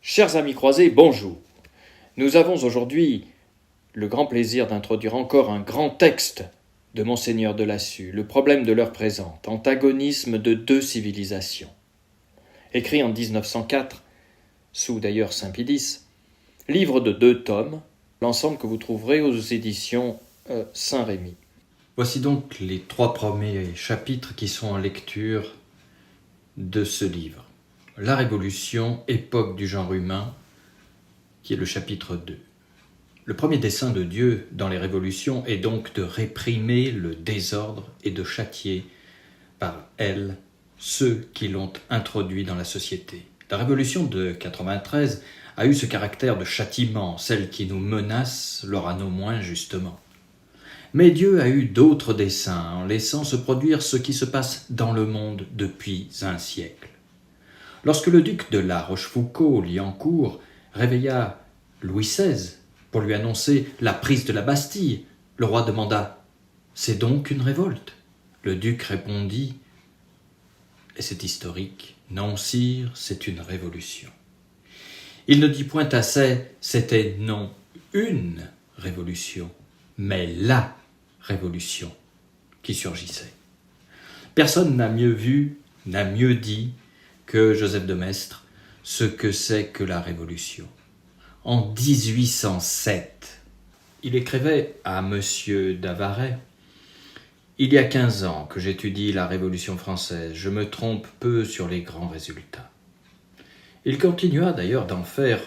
Chers amis croisés, bonjour. Nous avons aujourd'hui le grand plaisir d'introduire encore un grand texte de Monseigneur de Lassus, le problème de l'heure présente, antagonisme de deux civilisations. Écrit en 1904, sous d'ailleurs Saint-Pie X, livre de 2 tomes, l'ensemble que vous trouverez aux éditions Saint-Rémy. Voici donc les 3 premiers chapitres qui sont en lecture de ce livre. La Révolution, époque du genre humain, qui est le chapitre 2. Le premier dessein de Dieu dans les révolutions est donc de réprimer le désordre et de châtier par elles ceux qui l'ont introduit dans la société. La Révolution de 93 a eu ce caractère de châtiment, celle qui nous menace l'aura non moins justement. Mais Dieu a eu d'autres desseins en laissant se produire ce qui se passe dans le monde depuis un siècle. Lorsque le duc de La Rochefoucauld-Liancourt réveilla Louis XVI pour lui annoncer la prise de la Bastille, le roi demanda « C'est donc une révolte ?» Le duc répondit, et c'est historique, « Non, sire, c'est une révolution. » Il ne dit point assez « c'était non une révolution », mais la révolution qui surgissait. Personne n'a mieux vu, n'a mieux dit que Joseph de Maistre ce que c'est que la Révolution. En 1807, il écrivait à Monsieur d'Avaray « Il y a 15 ans que j'étudie la Révolution française, je me trompe peu sur les grands résultats. » Il continua d'ailleurs d'en faire,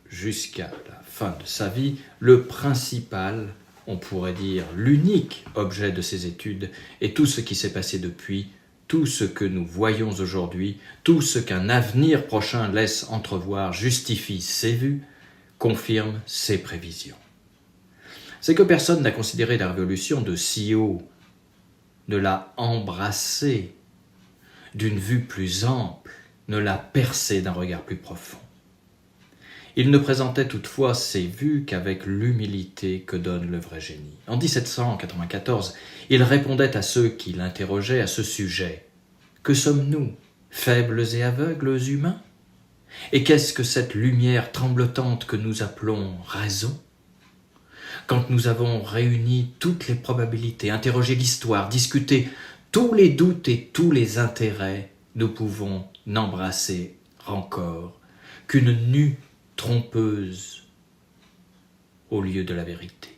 jusqu'à la fin de sa vie, le principal, on pourrait dire l'unique objet de ses études, et tout ce qui s'est passé depuis, tout ce que nous voyons aujourd'hui, tout ce qu'un avenir prochain laisse entrevoir, justifie ses vues, confirme ses prévisions. C'est que personne n'a considéré la Révolution de si haut, ne l'a embrassée d'une vue plus ample, ne l'a percée d'un regard plus profond. Il ne présentait toutefois ses vues qu'avec l'humilité que donne le vrai génie. En 1794, il répondait à ceux qui l'interrogeaient à ce sujet. Que sommes-nous, faibles et aveugles humains ? Et qu'est-ce que cette lumière tremblotante que nous appelons raison ? Quand nous avons réuni toutes les probabilités, interrogé l'histoire, discuté tous les doutes et tous les intérêts, nous pouvons n'embrasser encore qu'une nue trompeuse au lieu de la vérité.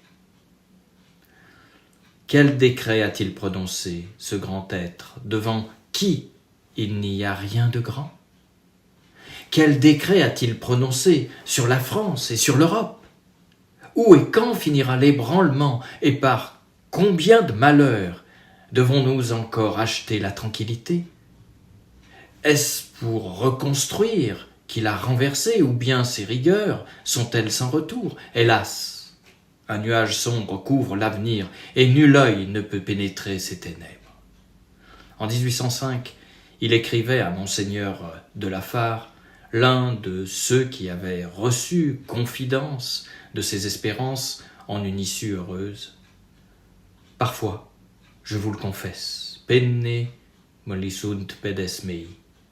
Quel décret a-t-il prononcé, ce grand être, devant qui il n'y a rien de grand ? Quel décret a-t-il prononcé sur la France et sur l'Europe ? Où et quand finira l'ébranlement et par combien de malheurs devons-nous encore acheter la tranquillité ? Est-ce pour reconstruire qu'il a renversé, ou bien ses rigueurs sont-elles sans retour ? Hélas, un nuage sombre couvre l'avenir, et nul œil ne peut pénétrer ses ténèbres. En 1805, il écrivait à Monseigneur de La Fare, l'un de ceux qui avaient reçu confidence de ses espérances en une issue heureuse. « Parfois, je vous le confesse, penne mollisunt pedes mei.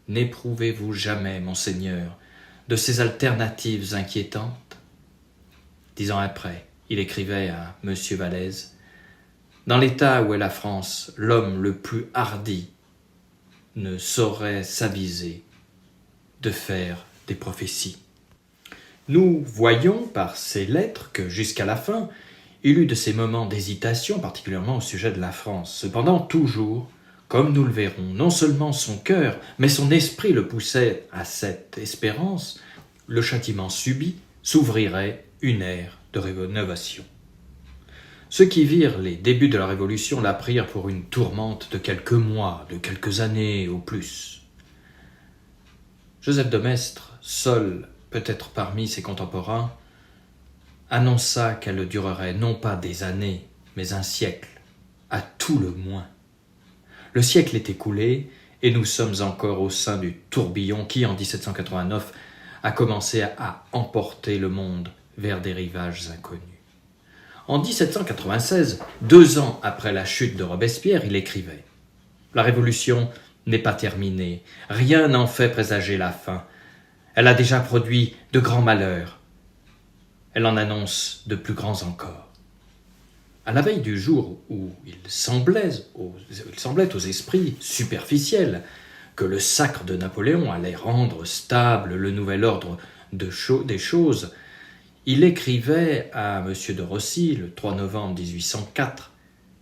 N'éprouvez-vous jamais, Monseigneur, de ces alternatives inquiétantes ?» 10 ans après, il écrivait à M. Vallès, « Dans l'état où est la France, l'homme le plus hardi ne saurait s'aviser de faire des prophéties. » Nous voyons par ces lettres que, jusqu'à la fin, il eut de ces moments d'hésitation, particulièrement au sujet de la France. Cependant, toujours, comme nous le verrons, non seulement son cœur, mais son esprit le poussait à cette espérance, le châtiment subi s'ouvrirait une ère de rénovation. Ceux qui virent les débuts de la Révolution la prirent pour une tourmente de quelques mois, de quelques années au plus. Joseph de Maistre, seul peut-être parmi ses contemporains, annonça qu'elle durerait non pas des années, mais un siècle, à tout le moins. Le siècle est écoulé et nous sommes encore au sein du tourbillon qui, en 1789, a commencé à emporter le monde vers des rivages inconnus. En 1796, 2 ans après la chute de Robespierre, il écrivait « La Révolution n'est pas terminée, rien n'en fait présager la fin. Elle a déjà produit de grands malheurs. Elle en annonce de plus grands encore. À la veille du jour où il semblait aux esprits superficiels que le sacre de Napoléon allait rendre stable le nouvel ordre des choses, il écrivait à M. de Rossi le 3 novembre 1804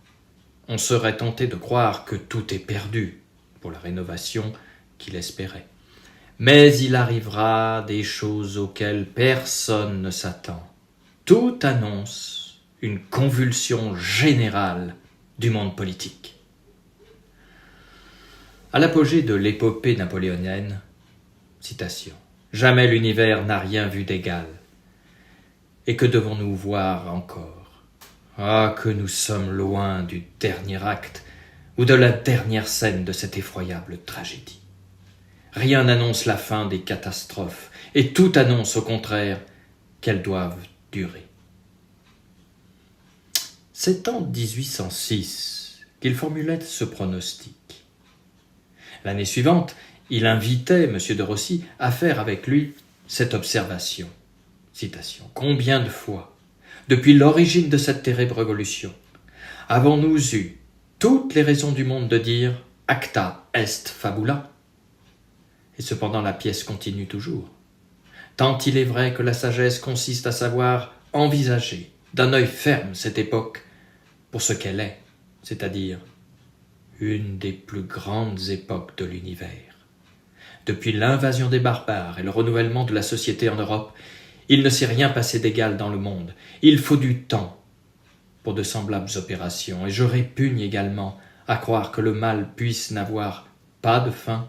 « On serait tenté de croire que tout est perdu pour la rénovation qu'il espérait. Mais il arrivera des choses auxquelles personne ne s'attend. Tout annonce une convulsion générale du monde politique. » À l'apogée de l'épopée napoléonienne, citation, « Jamais l'univers n'a rien vu d'égal. Et que devons-nous voir encore? Ah, que nous sommes loin du dernier acte ou de la dernière scène de cette effroyable tragédie. Rien n'annonce la fin des catastrophes, et tout annonce au contraire qu'elles doivent durer. » C'est en 1806 qu'il formulait ce pronostic. L'année suivante, il invitait M. de Rossi à faire avec lui cette observation. Citation. « Combien de fois, depuis l'origine de cette terrible révolution, avons-nous eu toutes les raisons du monde de dire « acta est fabula » ? Et cependant la pièce continue toujours. Tant il est vrai que la sagesse consiste à savoir envisager d'un œil ferme cette époque pour ce qu'elle est, c'est-à-dire une des plus grandes époques de l'univers. Depuis l'invasion des barbares et le renouvellement de la société en Europe, il ne s'est rien passé d'égal dans le monde. Il faut du temps pour de semblables opérations, et je répugne également à croire que le mal puisse n'avoir pas de fin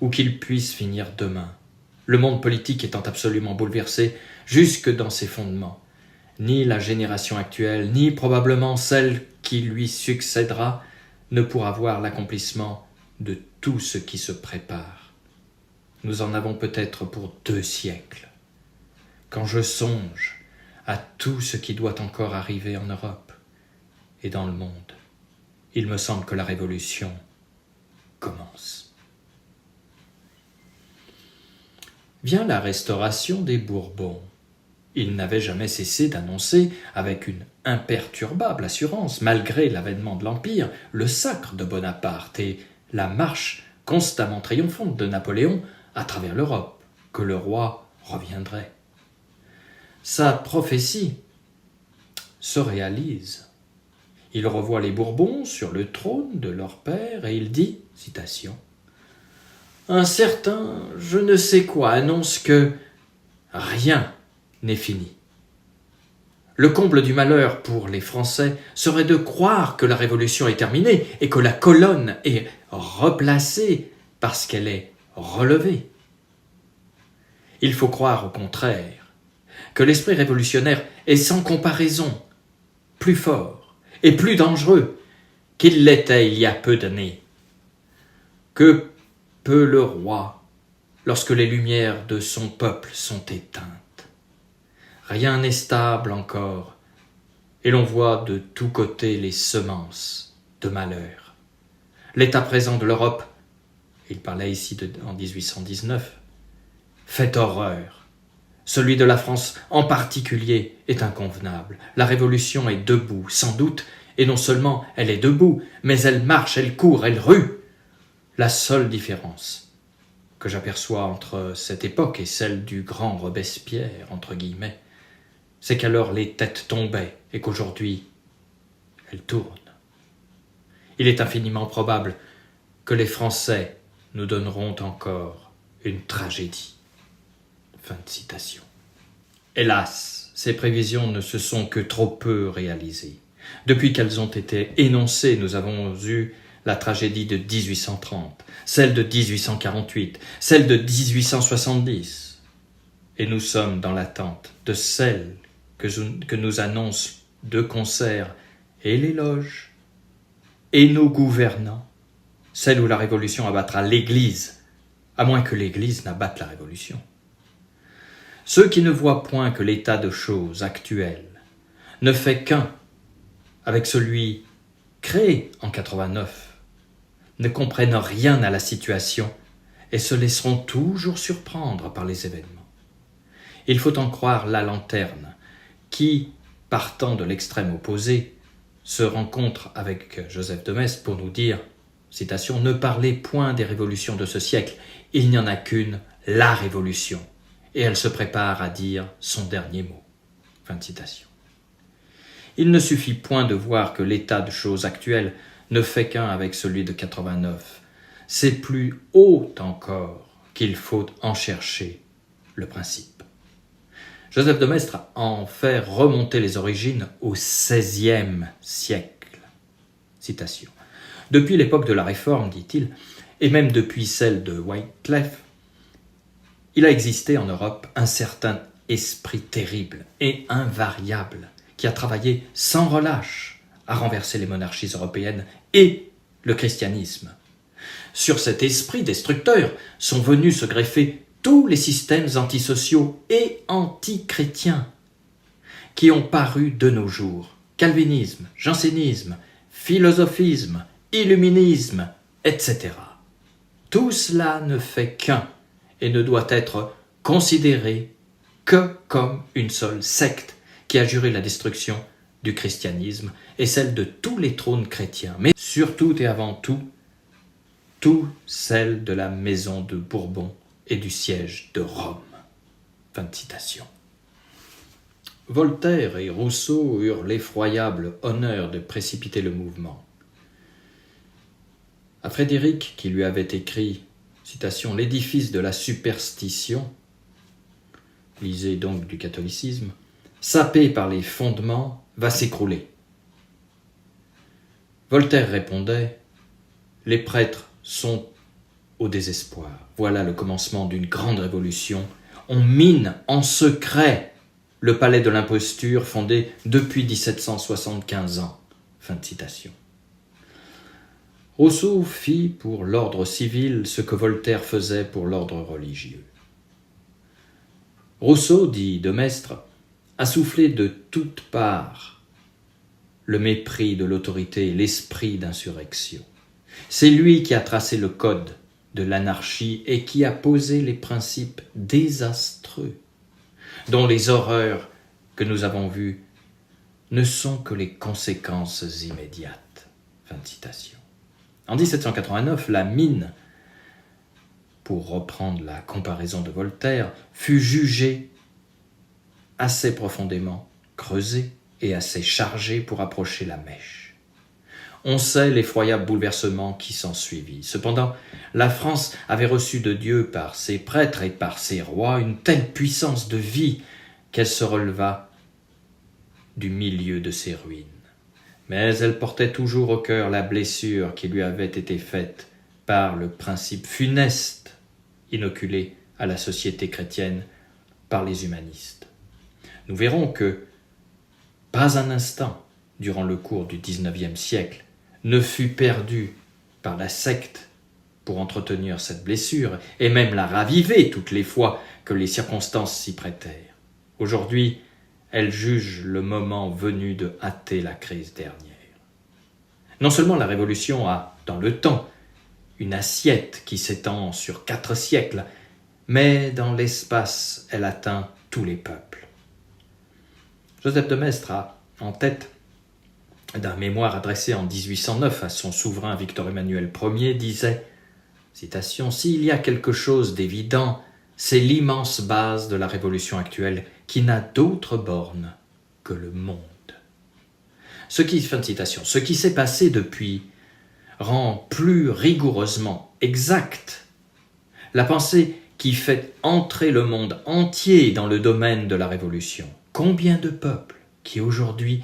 ou qu'il puisse finir demain, le monde politique étant absolument bouleversé jusque dans ses fondements. Ni la génération actuelle, ni probablement celle qui lui succédera ne pourra voir l'accomplissement de tout ce qui se prépare. Nous en avons peut-être pour 2 siècles. Quand je songe à tout ce qui doit encore arriver en Europe et dans le monde, il me semble que la révolution commence. Vient la restauration des Bourbons. Ils n'avaient jamais cessé d'annoncer avec une imperturbable assurance, malgré l'avènement de l'Empire, le sacre de Bonaparte et la marche constamment triomphante de Napoléon à travers l'Europe, que le roi reviendrait. Sa prophétie se réalise. Il revoit les Bourbons sur le trône de leur père et il dit, citation, « Un certain je ne sais quoi annonce que rien n'est fini. Le comble du malheur pour les Français serait de croire que la Révolution est terminée et que la colonne est replacée parce qu'elle est relevée. Il faut croire au contraire que l'esprit révolutionnaire est sans comparaison plus fort et plus dangereux qu'il l'était il y a peu d'années. Que peut le roi lorsque les lumières de son peuple sont éteintes? Rien n'est stable encore, et l'on voit de tous côtés les semences de malheur. L'état présent de l'Europe, il parlait ici en 1819, fait horreur. Celui de la France en particulier est inconvenable. La Révolution est debout, sans doute, et non seulement elle est debout, mais elle marche, elle court, elle rue. La seule différence que j'aperçois entre cette époque et celle du grand Robespierre, entre guillemets, c'est qu'alors les têtes tombaient et qu'aujourd'hui, elles tournent. Il est infiniment probable que les Français nous donneront encore une tragédie. » Fin de citation. Hélas, ces prévisions ne se sont que trop peu réalisées. Depuis qu'elles ont été énoncées, nous avons eu la tragédie de 1830, celle de 1848, celle de 1870. Et nous sommes dans l'attente de celle que nous annoncent de concert et les loges et nos gouvernants, celle où la Révolution abattra l'Église, à moins que l'Église n'abatte la Révolution. Ceux qui ne voient point que l'état de choses actuel ne fait qu'un avec celui créé en 89 ne comprennent rien à la situation et se laisseront toujours surprendre par les événements. Il faut en croire la lanterne, qui, partant de l'extrême opposé, se rencontre avec Joseph de Maistre pour nous dire, citation, « Ne parlez point des révolutions de ce siècle, il n'y en a qu'une, la révolution, et elle se prépare à dire son dernier mot. » Fin de citation. Il ne suffit point de voir que l'état de choses actuel ne fait qu'un avec celui de 89. C'est plus haut encore qu'il faut en chercher le principe. Joseph de Maistre en fait remonter les origines au XVIe siècle. Citation. Depuis l'époque de la Réforme, dit-il, et même depuis celle de Wycliffe, il a existé en Europe un certain esprit terrible et invariable qui a travaillé sans relâche à renverser les monarchies européennes et le christianisme. Sur cet esprit destructeur sont venus se greffer tous les systèmes antisociaux et antichrétiens qui ont paru de nos jours. Calvinisme, jansénisme, philosophisme, illuminisme, etc. Tout cela ne fait qu'un et ne doit être considéré que comme une seule secte qui a juré la destruction du christianisme et celle de tous les trônes chrétiens, mais surtout et avant tout celle de la maison de Bourbon et du siège de Rome. Fin de citation. Voltaire et Rousseau eurent l'effroyable honneur de précipiter le mouvement. À Frédéric, qui lui avait écrit, citation, « L'édifice de la superstition », lisez donc du catholicisme, sapé par les fondements, va s'écrouler. Voltaire répondait, « Les prêtres sont au désespoir. Voilà le commencement d'une grande révolution. On mine en secret le palais de l'imposture fondé depuis 1775 ans. » Fin de citation. Rousseau fit pour l'ordre civil ce que Voltaire faisait pour l'ordre religieux. Rousseau, dit de Maistre, a soufflé de toutes parts le mépris de l'autorité et l'esprit d'insurrection. C'est lui qui a tracé le code de l'anarchie et qui a posé les principes désastreux, dont les horreurs que nous avons vues ne sont que les conséquences immédiates. Fin de citation. En 1789, la mine, pour reprendre la comparaison de Voltaire, fut jugée assez profondément creusée et assez chargée pour approcher la mèche. On sait l'effroyable bouleversement qui s'ensuivit. Cependant, la France avait reçu de Dieu par ses prêtres et par ses rois une telle puissance de vie qu'elle se releva du milieu de ses ruines. Mais elle portait toujours au cœur la blessure qui lui avait été faite par le principe funeste inoculé à la société chrétienne par les humanistes. Nous verrons que pas un instant, durant le cours du XIXe siècle, ne fut perdu par la secte pour entretenir cette blessure et même la raviver toutes les fois que les circonstances s'y prêtèrent. Aujourd'hui, elle juge le moment venu de hâter la crise dernière. Non seulement la Révolution a, dans le temps, une assiette qui s'étend sur 4 siècles, mais dans l'espace, elle atteint tous les peuples. Joseph de Maistre a en tête d'un mémoire adressé en 1809 à son souverain Victor-Emmanuel Ier, disait, citation, « S'il y a quelque chose d'évident, c'est l'immense base de la révolution actuelle qui n'a d'autre borne que le monde. » Fin de citation. Ce qui s'est passé depuis rend plus rigoureusement exacte la pensée qui fait entrer le monde entier dans le domaine de la révolution. Combien de peuples qui aujourd'hui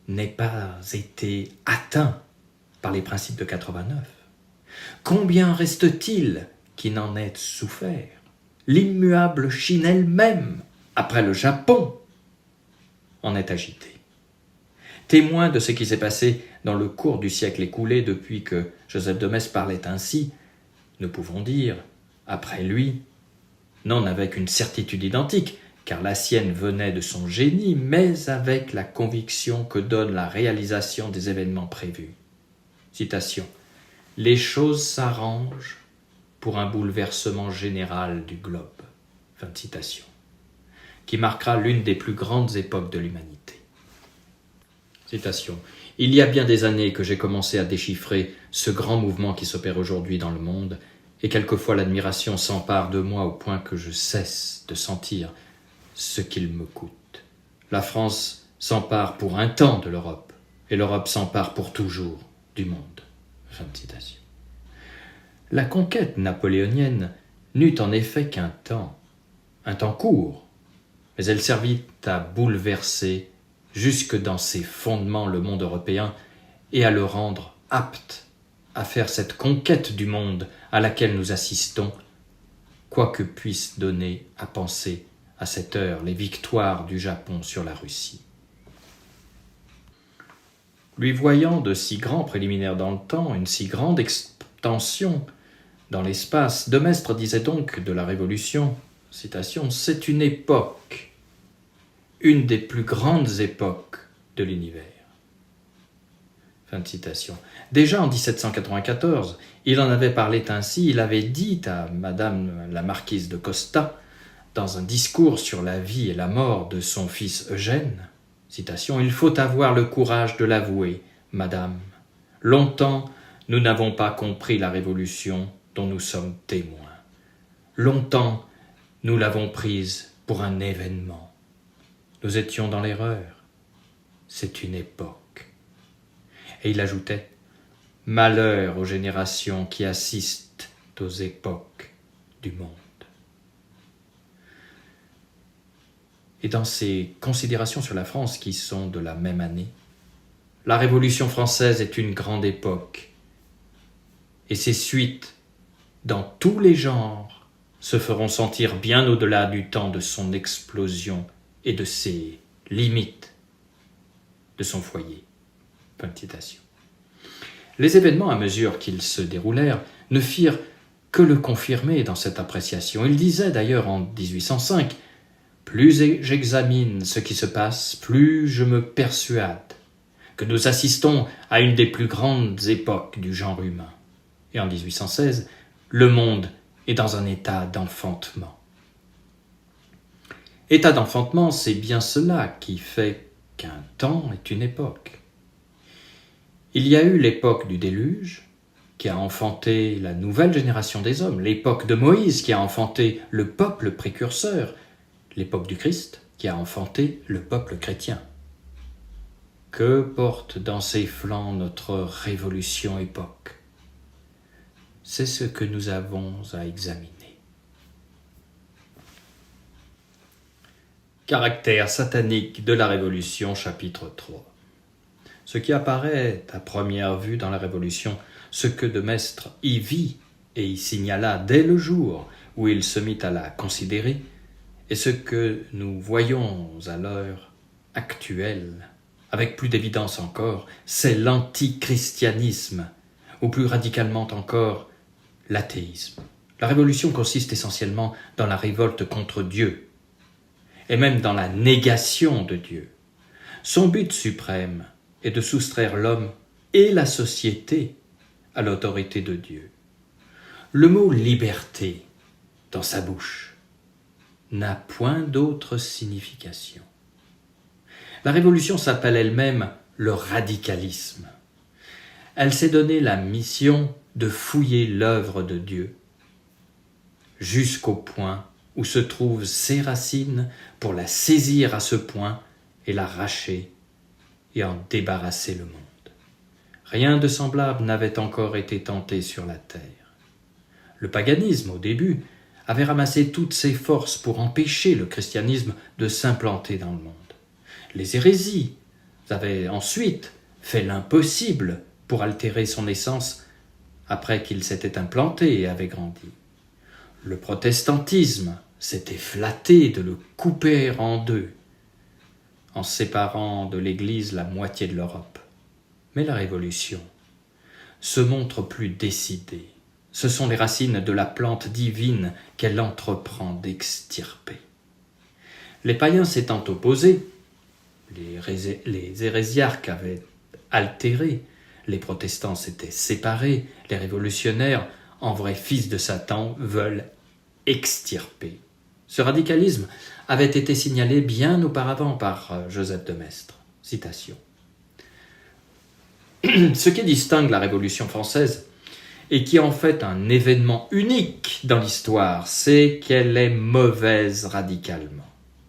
n'aient pas été atteints par les principes de 89? Combien reste-t-il qui n'en aient souffert? L'immuable Chine elle-même, après le Japon, en est agitée. Témoin de ce qui s'est passé dans le cours du siècle écoulé depuis que Joseph de Maistre parlait ainsi, nous pouvons dire, après lui, non avec une certitude identique, car la sienne venait de son génie, mais avec la conviction que donne la réalisation des événements prévus. Citation. « Les choses s'arrangent pour un bouleversement général du globe. » Fin de citation. Qui marquera l'une des plus grandes époques de l'humanité. Citation. « Il y a bien des années que j'ai commencé à déchiffrer ce grand mouvement qui s'opère aujourd'hui dans le monde, et quelquefois l'admiration s'empare de moi au point que je cesse de sentir ce qu'il me coûte. La France s'empare pour un temps de l'Europe, et l'Europe s'empare pour toujours du monde. » Fin de citation. La conquête napoléonienne n'eut en effet qu'un temps court, mais elle servit à bouleverser jusque dans ses fondements le monde européen et à le rendre apte à faire cette conquête du monde à laquelle nous assistons, quoi que puissent donner à penser à cette heure les victoires du Japon sur la Russie. Lui voyant de si grands préliminaires dans le temps, une si grande extension dans l'espace, De Maistre disait donc de la Révolution, citation, « c'est une époque, une des plus grandes époques de l'univers. » Fin de citation. Déjà en 1794, il en avait parlé ainsi, il avait dit à Madame la marquise de Costa, dans un discours sur la vie et la mort de son fils Eugène, citation, « Il faut avoir le courage de l'avouer, Madame. Longtemps, nous n'avons pas compris la Révolution dont nous sommes témoins. Longtemps, nous l'avons prise pour un événement. Nous étions dans l'erreur. C'est une époque. » Et il ajoutait « Malheur aux générations qui assistent aux époques du monde. » Et dans ses considérations sur la France qui sont de la même année, la Révolution française est une grande époque, et ses suites, dans tous les genres, se feront sentir bien au-delà du temps de son explosion et de ses limites, de son foyer. Fin de citation. Les événements, à mesure qu'ils se déroulèrent, ne firent que le confirmer dans cette appréciation. Il disait d'ailleurs en 1805 « Plus j'examine ce qui se passe, plus je me persuade que nous assistons à une des plus grandes époques du genre humain. » Et en 1816, le monde est dans un état d'enfantement. État d'enfantement, c'est bien cela qui fait qu'un temps est une époque. Il y a eu l'époque du déluge, qui a enfanté la nouvelle génération des hommes, l'époque de Moïse, qui a enfanté le peuple précurseur, l'époque du Christ, qui a enfanté le peuple chrétien. Que porte dans ses flancs notre révolution époque? C'est ce que nous avons à examiner. Caractère satanique de la Révolution, chapitre 3. Ce qui apparaît à première vue dans la Révolution, ce que de Maistre y vit et y signala dès le jour où il se mit à la considérer, et ce que nous voyons à l'heure actuelle, avec plus d'évidence encore, c'est l'antichristianisme, ou plus radicalement encore, l'athéisme. La Révolution consiste essentiellement dans la révolte contre Dieu, et même dans la négation de Dieu. Son but suprême est de soustraire l'homme et la société à l'autorité de Dieu. Le mot « liberté » dans sa bouche n'a point d'autre signification. La Révolution s'appelle elle-même le radicalisme. Elle s'est donné la mission de fouiller l'œuvre de Dieu jusqu'au point où se trouvent ses racines pour la saisir à ce point et l'arracher et en débarrasser le monde. Rien de semblable n'avait encore été tenté sur la terre. Le paganisme, au début, avait ramassé toutes ses forces pour empêcher le christianisme de s'implanter dans le monde. Les hérésies avaient ensuite fait l'impossible pour altérer son essence après qu'il s'était implanté et avait grandi. Le protestantisme s'était flatté de le couper en deux, en séparant de l'Église la moitié de l'Europe. Mais la Révolution se montre plus décidée. Ce sont les racines de la plante divine qu'elle entreprend d'extirper. Les païens s'étant opposés, les hérésiarques avaient altéré, les protestants s'étaient séparés, les révolutionnaires en vrai fils de Satan, veulent extirper. Ce radicalisme avait été signalé bien auparavant par Joseph de Maistre. Citation. Ce qui distingue la Révolution française et qui en fait un événement unique dans l'histoire, c'est qu'elle est mauvaise radicalement.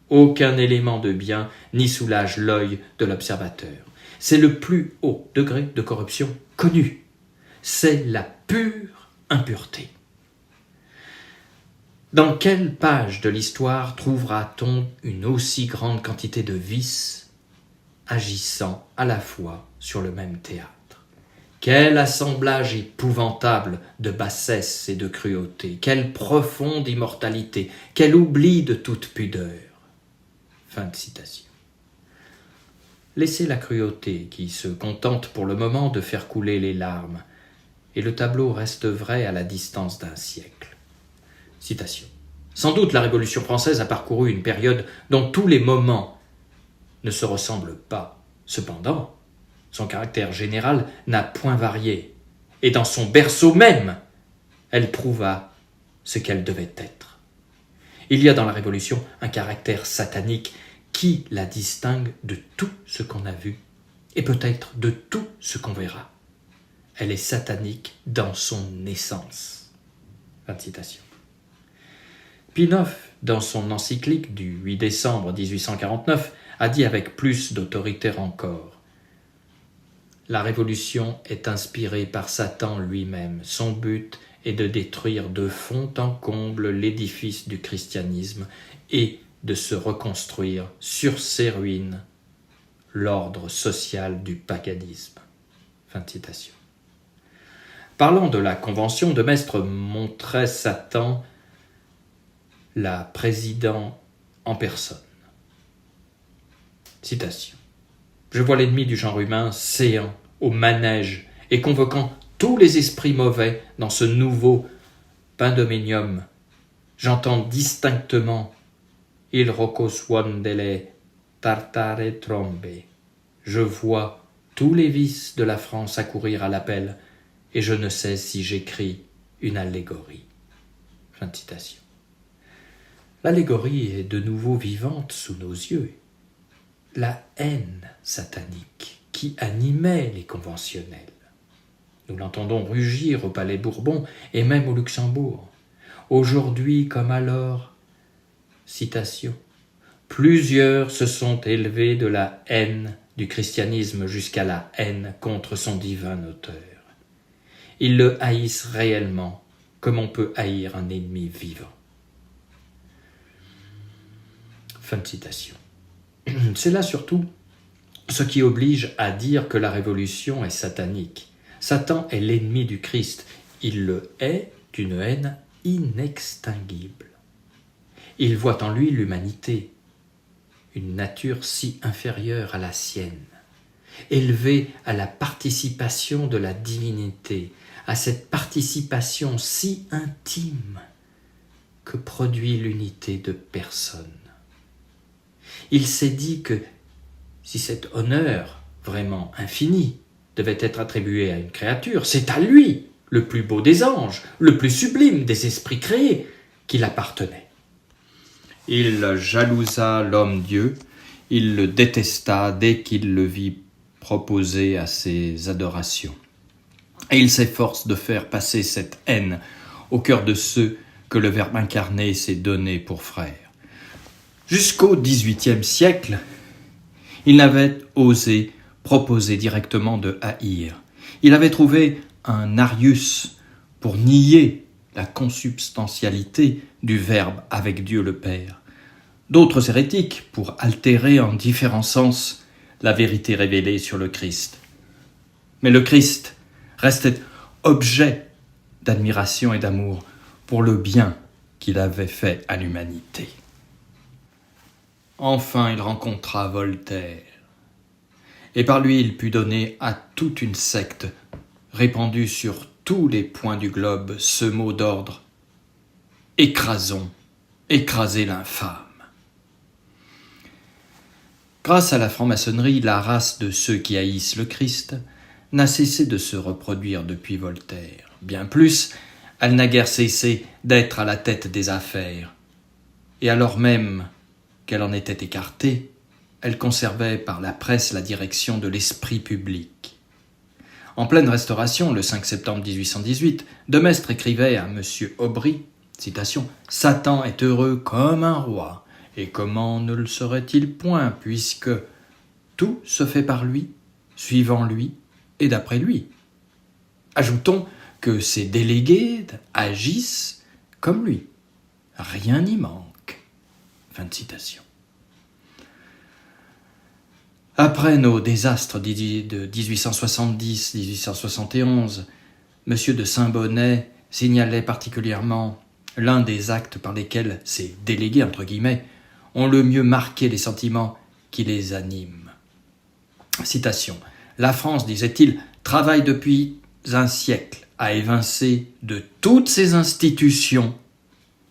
Aucun élément de bien n'y soulage l'œil de l'observateur. C'est le plus haut degré de corruption connu. C'est la pure impureté. Dans quelle page de l'histoire trouvera-t-on une aussi grande quantité de vices agissant à la fois sur le même théâtre? Quel assemblage épouvantable de bassesse et de cruauté, quelle profonde immortalité, quel oubli de toute pudeur. Fin de citation. Laissez la cruauté qui se contente pour le moment de faire couler les larmes, et le tableau reste vrai à la distance d'un siècle. Citation. Sans doute la Révolution française a parcouru une période dont tous les moments ne se ressemblent pas. Cependant, son caractère général n'a point varié, et dans son berceau même, elle prouva ce qu'elle devait être. Il y a dans la Révolution un caractère satanique qui la distingue de tout ce qu'on a vu, et peut-être de tout ce qu'on verra. Elle est satanique dans son essence. Fin de citation. Pie IX, dans son encyclique du 8 décembre 1849, a dit avec plus d'autorité encore: la Révolution est inspirée par Satan lui-même. Son but est de détruire de fond en comble l'édifice du christianisme et de se reconstruire sur ses ruines l'ordre social du paganisme. Fin de citation. Parlant de la Convention, de Maistre montrait Satan, la président en personne. Citation. Je vois l'ennemi du genre humain séant au manège et convoquant tous les esprits mauvais dans ce nouveau Pandominium. J'entends distinctement Il rocoswan delle tartare trombe. Je vois tous les vices de la France accourir à l'appel, et je ne sais si j'écris une allégorie. Fin de citation. L'allégorie est de nouveau vivante sous nos yeux. La haine satanique qui animait les conventionnels. Nous l'entendons rugir au Palais Bourbon et même au Luxembourg. Aujourd'hui comme alors, citation, plusieurs se sont élevés de la haine du christianisme jusqu'à la haine contre son divin auteur. Ils le haïssent réellement comme on peut haïr un ennemi vivant. Fin de citation. C'est là surtout ce qui oblige à dire que la Révolution est satanique. Satan est l'ennemi du Christ. Il le hait d'une haine inextinguible. Il voit en lui l'humanité, une nature si inférieure à la sienne, élevée à la participation de la divinité, à cette participation si intime que produit l'unité de personne. Il s'est dit que si cet honneur, vraiment infini, devait être attribué à une créature, c'est à lui, le plus beau des anges, le plus sublime des esprits créés, qu'il appartenait. Il jalousa l'homme-dieu, il le détesta dès qu'il le vit proposé à ses adorations. Et il s'efforce de faire passer cette haine au cœur de ceux que le Verbe incarné s'est donné pour frères. Jusqu'au XVIIIe siècle, il n'avait osé proposer directement de haïr. Il avait trouvé un Arius pour nier la consubstantialité du Verbe avec Dieu le Père. D'autres hérétiques pour altérer en différents sens la vérité révélée sur le Christ. Mais le Christ restait objet d'admiration et d'amour pour le bien qu'il avait fait à l'humanité. Enfin, il rencontra Voltaire, et par lui il put donner à toute une secte répandue sur tous les points du globe ce mot d'ordre: écrasons, écrasez l'infâme. Grâce à la franc-maçonnerie, la race de ceux qui haïssent le Christ n'a cessé de se reproduire depuis Voltaire. Bien plus, elle n'a guère cessé d'être à la tête des affaires. Et alors même qu'elle en était écartée, elle conservait par la presse la direction de l'esprit public. En pleine Restauration, le 5 septembre 1818, de Maistre écrivait à M. Aubry, citation, « Satan est heureux comme un roi, et comment ne le serait-il point, puisque tout se fait par lui, suivant lui et d'après lui. Ajoutons que ses délégués agissent comme lui. Rien n'y manque. » Fin de citation. Après nos désastres de 1870-1871, M. de Saint-Bonnet signalait particulièrement l'un des actes par lesquels ces délégués, entre guillemets, ont le mieux marqué les sentiments qui les animent. Citation. « La France, disait-il, travaille depuis un siècle à évincer de toutes ses institutions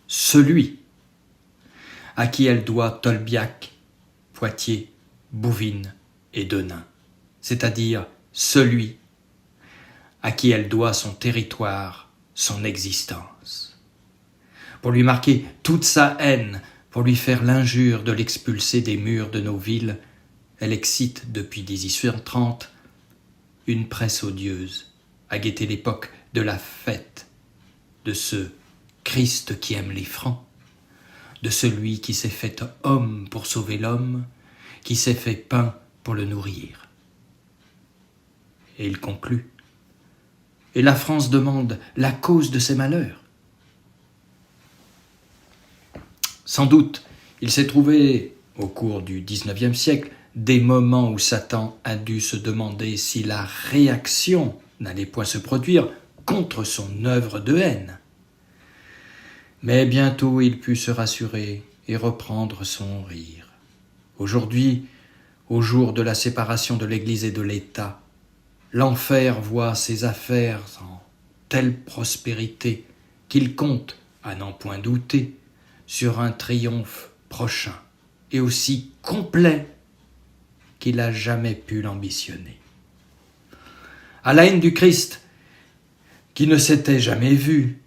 celui à qui elle doit Tolbiac, Poitiers, Bouvines et Denain, c'est-à-dire celui à qui elle doit son territoire, son existence. Pour lui marquer toute sa haine, pour lui faire l'injure de l'expulser des murs de nos villes, elle excite depuis 1830 une presse odieuse à guetter l'époque de la fête de ce Christ qui aime les Francs, de celui qui s'est fait homme pour sauver l'homme, qui s'est fait pain pour le nourrir. » Et il conclut. « Et la France demande la cause de ces malheurs. » Sans doute, il s'est trouvé, au cours du XIXe siècle, des moments où Satan a dû se demander si la réaction n'allait point se produire contre son œuvre de haine. Mais bientôt il put se rassurer et reprendre son rire. Aujourd'hui, au jour de la séparation de l'Église et de l'État, l'enfer voit ses affaires en telle prospérité qu'il compte, à n'en point douter, sur un triomphe prochain et aussi complet qu'il n'a jamais pu l'ambitionner. À la haine du Christ, qui ne s'était jamais vue,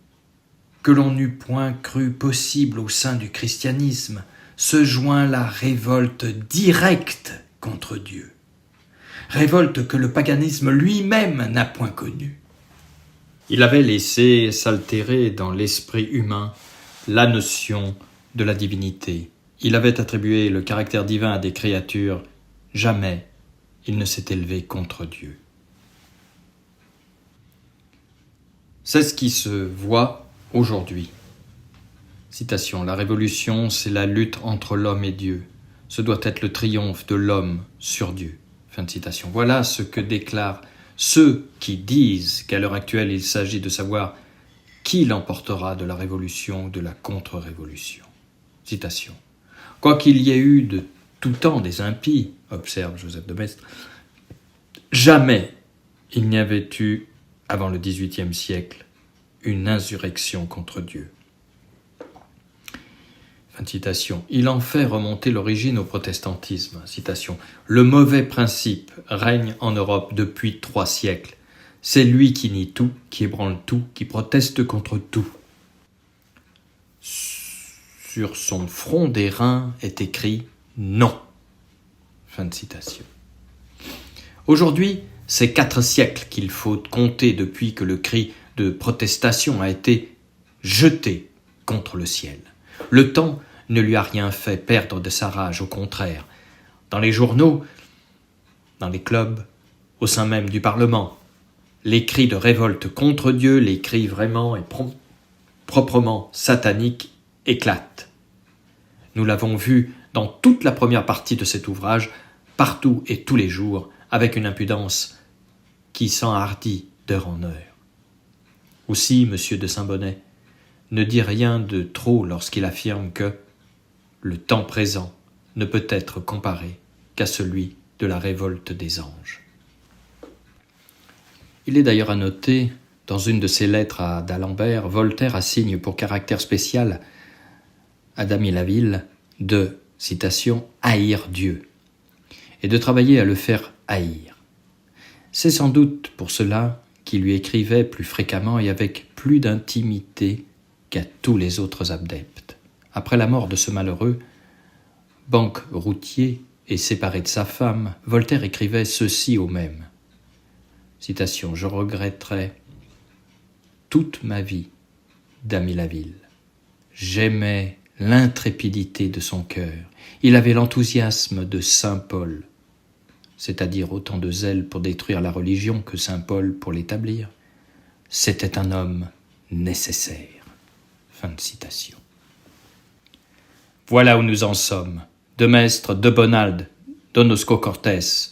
que l'on n'eût point cru possible au sein du christianisme, se joint la révolte directe contre Dieu. Révolte que le paganisme lui-même n'a point connue. Il avait laissé s'altérer dans l'esprit humain la notion de la divinité. Il avait attribué le caractère divin à des créatures. Jamais il ne s'est élevé contre Dieu. C'est ce qui se voit aujourd'hui. Citation. « La révolution, c'est la lutte entre l'homme et Dieu. Ce doit être le triomphe de l'homme sur Dieu. » Fin de citation. Voilà ce que déclarent ceux qui disent qu'à l'heure actuelle, il s'agit de savoir qui l'emportera de la révolution ou de la contre-révolution. Citation. « Quoiqu'il y ait eu de tout temps des impies, observe Joseph de Maistre, jamais il n'y avait eu, avant le XVIIIe siècle, une insurrection contre Dieu. » Fin de citation. Il en fait remonter l'origine au protestantisme. Citation. « Le mauvais principe règne en Europe depuis 3 siècles. C'est lui qui nie tout, qui ébranle tout, qui proteste contre tout. Sur son front d'airain est écrit « Non ». Fin de citation. Aujourd'hui, c'est 4 siècles qu'il faut compter depuis que le cri de protestation a été jeté contre le ciel. Le temps ne lui a rien fait perdre de sa rage, au contraire. Dans les journaux, dans les clubs, au sein même du Parlement, les cris de révolte contre Dieu, les cris vraiment et proprement sataniques éclatent. Nous l'avons vu dans toute la première partie de cet ouvrage, partout et tous les jours, avec une impudence qui s'enhardit d'heure en heure. Aussi, M. de Saint-Bonnet ne dit rien de trop lorsqu'il affirme que le temps présent ne peut être comparé qu'à celui de la révolte des anges. Il est d'ailleurs à noter, dans une de ses lettres à d'Alembert, Voltaire assigne pour caractère spécial à Damilaville de, citation, « haïr Dieu » et de travailler à le faire haïr. C'est sans doute pour cela qu'il lui écrivait plus fréquemment et avec plus d'intimité qu'à tous les autres adeptes. Après la mort de ce malheureux, banqueroutier et séparé de sa femme, Voltaire écrivait ceci au même. Citation, « Je regretterai toute ma vie d'Ami Laville. J'aimais l'intrépidité de son cœur. Il avait l'enthousiasme de saint Paul, c'est-à-dire autant de zèle pour détruire la religion que saint Paul pour l'établir. C'était un homme nécessaire. » Fin de citation. Voilà où nous en sommes. De Maistre, de Bonald, Donosco Cortés,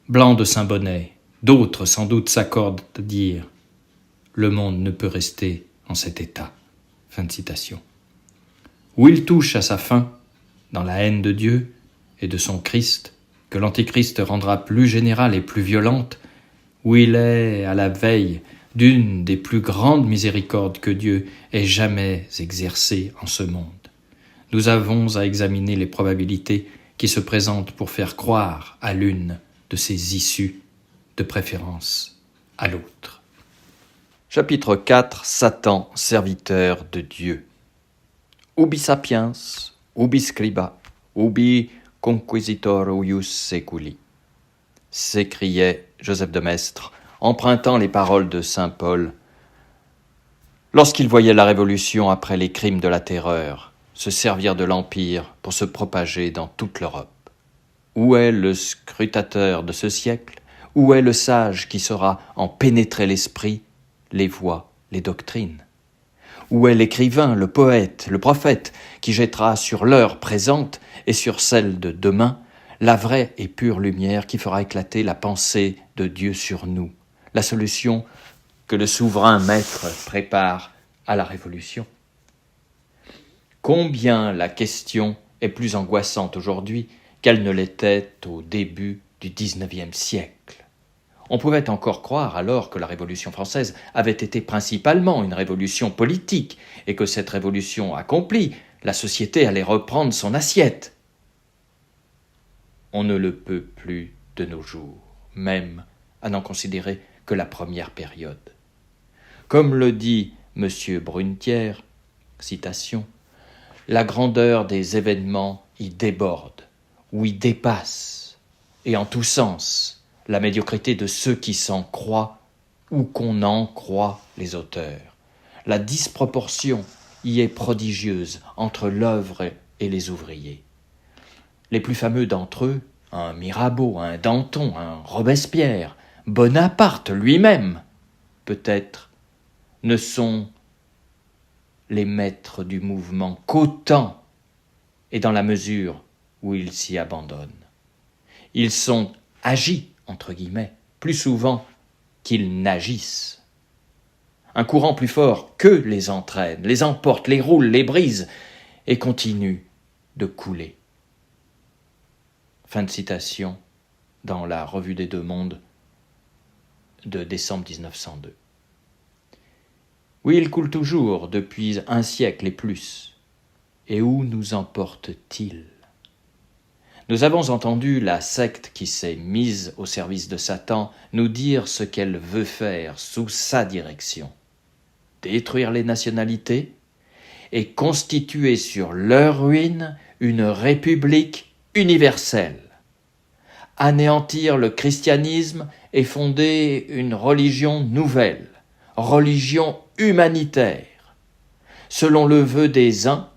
Blanc de Saint-Bonnet, d'autres sans doute s'accordent à dire « Le monde ne peut rester en cet état. » Fin de citation. Où il touche à sa fin, dans la haine de Dieu et de son Christ, que l'Antichrist rendra plus générale et plus violente, où il est à la veille d'une des plus grandes miséricordes que Dieu ait jamais exercées en ce monde. Nous avons à examiner les probabilités qui se présentent pour faire croire à l'une de ces issues, de préférence à l'autre. Chapitre 4. Satan, serviteur de Dieu. Ubi sapiens, ubi scriba, ubi conquisitor huius seculi, s'écriait Joseph de Maistre, empruntant les paroles de saint Paul, lorsqu'il voyait la Révolution après les crimes de la Terreur se servir de l'Empire pour se propager dans toute l'Europe. Où est le scrutateur de ce siècle? Où est le sage qui saura en pénétrer l'esprit, les voies, les doctrines? Où est l'écrivain, le poète, le prophète, qui jettera sur l'heure présente et sur celle de demain la vraie et pure lumière qui fera éclater la pensée de Dieu sur nous, la solution que le souverain maître prépare à la Révolution? Combien la question est plus angoissante aujourd'hui qu'elle ne l'était au début du XIXe siècle. On pouvait encore croire alors que la Révolution française avait été principalement une révolution politique et que cette révolution accomplie, la société allait reprendre son assiette. On ne le peut plus de nos jours, même à n'en considérer que la première période. Comme le dit M. Brunetière, citation, « La grandeur des événements y déborde, ou y dépasse, et en tous sens, la médiocrité de ceux qui s'en croient ou qu'on en croit les auteurs. La disproportion y est prodigieuse entre l'œuvre et les ouvriers. Les plus fameux d'entre eux, un Mirabeau, un Danton, un Robespierre, Bonaparte lui-même, peut-être, ne sont les maîtres du mouvement qu'autant et dans la mesure où ils s'y abandonnent. Ils sont agis, entre guillemets, plus souvent qu'ils n'agissent. Un courant plus fort qu'eux les entraîne, les emporte, les roule, les brise et continue de couler. Fin de citation dans la Revue des Deux Mondes de décembre 1902. Oui, il coule toujours depuis un siècle et plus. Et où nous emporte-t-il? Nous avons entendu la secte qui s'est mise au service de Satan nous dire ce qu'elle veut faire sous sa direction. Détruire les nationalités et constituer sur leur ruine une république universelle. Anéantir le christianisme et fonder une religion nouvelle, religion humanitaire. Selon le vœu des uns,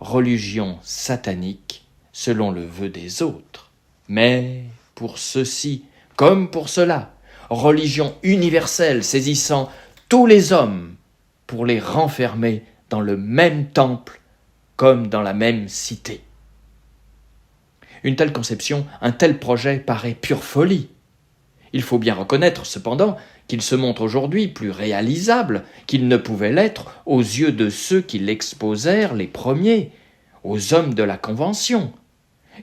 religion satanique, selon le vœu des autres. Mais pour ceux-ci, comme pour ceux-là, religion universelle saisissant tous les hommes pour les renfermer dans le même temple comme dans la même cité. Une telle conception, un tel projet paraît pure folie. Il faut bien reconnaître cependant qu'il se montre aujourd'hui plus réalisable qu'il ne pouvait l'être aux yeux de ceux qui l'exposèrent les premiers, aux hommes de la Convention,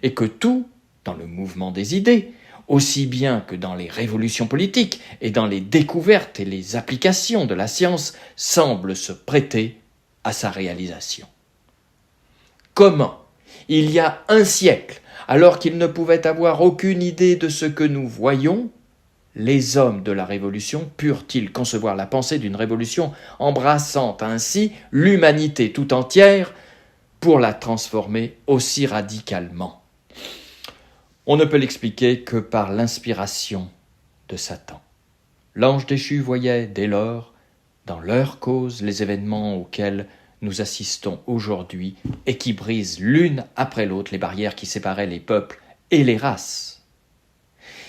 et que tout, dans le mouvement des idées, aussi bien que dans les révolutions politiques et dans les découvertes et les applications de la science, semble se prêter à sa réalisation. Comment, il y a un siècle, alors qu'il ne pouvait avoir aucune idée de ce que nous voyons, les hommes de la Révolution purent-ils concevoir la pensée d'une révolution embrassant ainsi l'humanité tout entière pour la transformer aussi radicalement? On ne peut l'expliquer que par l'inspiration de Satan. L'ange déchu voyait dès lors dans leur cause les événements auxquels nous assistons aujourd'hui et qui brisent l'une après l'autre les barrières qui séparaient les peuples et les races.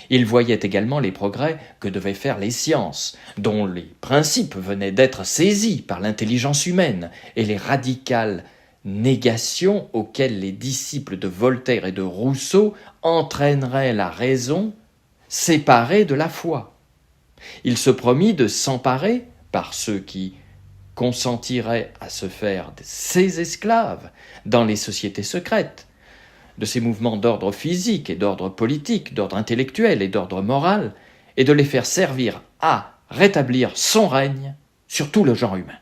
Il voyait également les progrès que devaient faire les sciences, dont les principes venaient d'être saisis par l'intelligence humaine, et les radicales négations auxquelles les disciples de Voltaire et de Rousseau entraîneraient la raison séparée de la foi. Il se promit de s'emparer, par ceux qui consentiraient à se faire ses esclaves dans les sociétés secrètes, de ces mouvements d'ordre physique et d'ordre politique, d'ordre intellectuel et d'ordre moral, et de les faire servir à rétablir son règne sur tout le genre humain.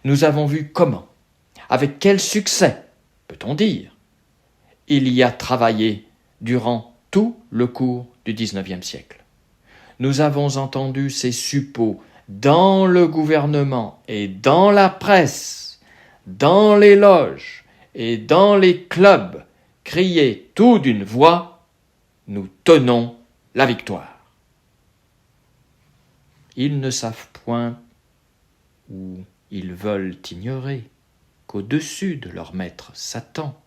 Nous avons vu comment, avec quel succès, peut-on dire, il y a travaillé durant tout le cours du XIXe siècle. Nous avons entendu ces suppôts dans le gouvernement et dans la presse, dans les loges, et dans les clubs, crier tout d'une voix, nous tenons la victoire. Ils ne savent point, ou ils veulent ignorer, qu'au-dessus de leur maître Satan,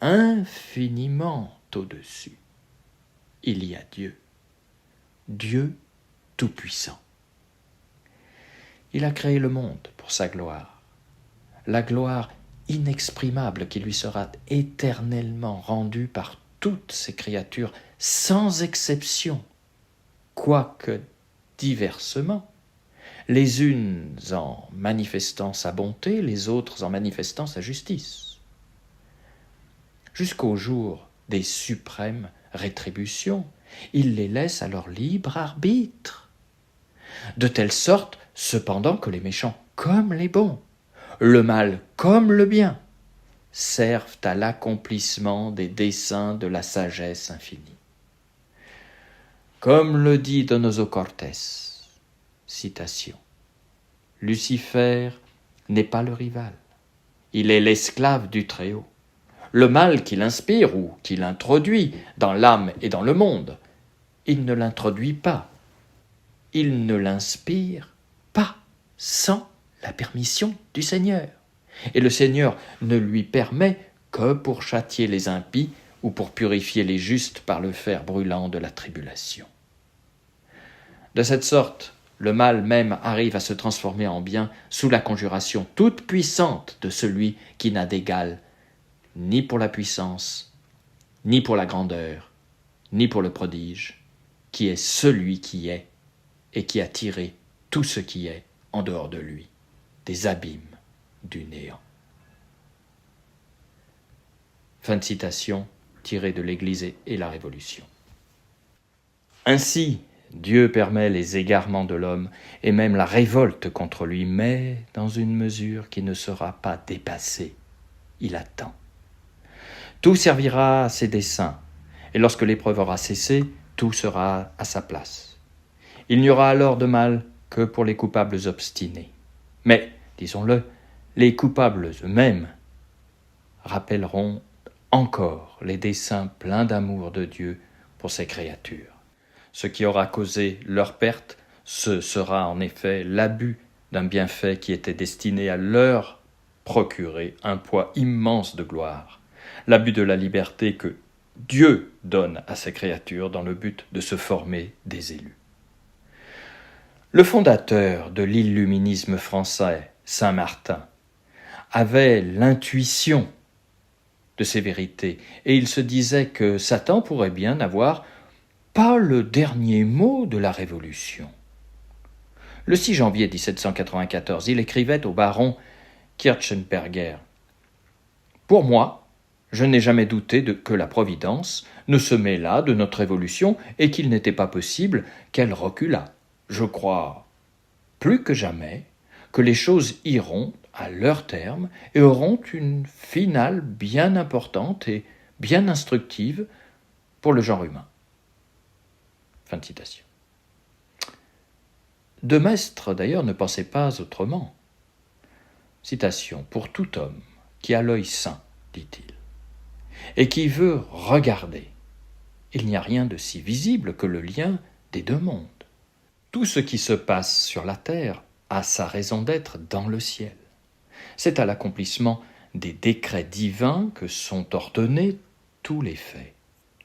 infiniment au-dessus, il y a Dieu, Dieu tout-puissant. Il a créé le monde pour sa gloire, la gloire inexprimable qui lui sera éternellement rendue par toutes ses créatures sans exception, quoique diversement, les unes en manifestant sa bonté, les autres en manifestant sa justice. Jusqu'au jour des suprêmes rétributions, il les laisse à leur libre arbitre, de telle sorte, cependant, que les méchants comme les bons, le mal comme le bien, servent à l'accomplissement des desseins de la sagesse infinie. Comme le dit Donoso Cortés, citation, « Lucifer n'est pas le rival, il est l'esclave du Très-Haut. Le mal qu'il inspire ou qu'il introduit dans l'âme et dans le monde, il ne l'introduit pas, il ne l'inspire pas sans la permission du Seigneur. Et le Seigneur ne lui permet que pour châtier les impies ou pour purifier les justes par le fer brûlant de la tribulation. De cette sorte, le mal même arrive à se transformer en bien sous la conjuration toute puissante de celui qui n'a d'égal ni pour la puissance, ni pour la grandeur, ni pour le prodige, qui est celui qui est et qui a tiré tout ce qui est en dehors de lui, des abîmes du néant. » Fin de citation tirée de l'Église et la Révolution. Ainsi, Dieu permet les égarements de l'homme et même la révolte contre lui, mais dans une mesure qui ne sera pas dépassée. Il attend. Tout servira à ses desseins, et lorsque l'épreuve aura cessé, tout sera à sa place. Il n'y aura alors de mal que pour les coupables obstinés. Mais, disons-le, les coupables eux-mêmes rappelleront encore les desseins pleins d'amour de Dieu pour ses créatures. Ce qui aura causé leur perte, ce sera en effet l'abus d'un bienfait qui était destiné à leur procurer un poids immense de gloire, l'abus de la liberté que Dieu donne à ses créatures dans le but de se former des élus. Le fondateur de l'illuminisme français, Saint Martin, avait l'intuition de ces vérités, et il se disait que Satan pourrait bien n'avoir pas le dernier mot de la Révolution. Le 6 janvier 1794, il écrivait au baron Kirchenberger « Pour moi, je n'ai jamais douté que la Providence ne se mêlât de notre Révolution et qu'il n'était pas possible qu'elle reculât. Je crois, plus que jamais, que les choses iront à leur terme et auront une finale bien importante et bien instructive pour le genre humain. » Fin de citation. De Maistre, d'ailleurs, ne pensait pas autrement. Citation. Pour tout homme qui a l'œil sain, dit-il, et qui veut regarder, il n'y a rien de si visible que le lien des deux mondes. Tout ce qui se passe sur la terre a sa raison d'être dans le ciel. C'est à l'accomplissement des décrets divins que sont ordonnés tous les faits,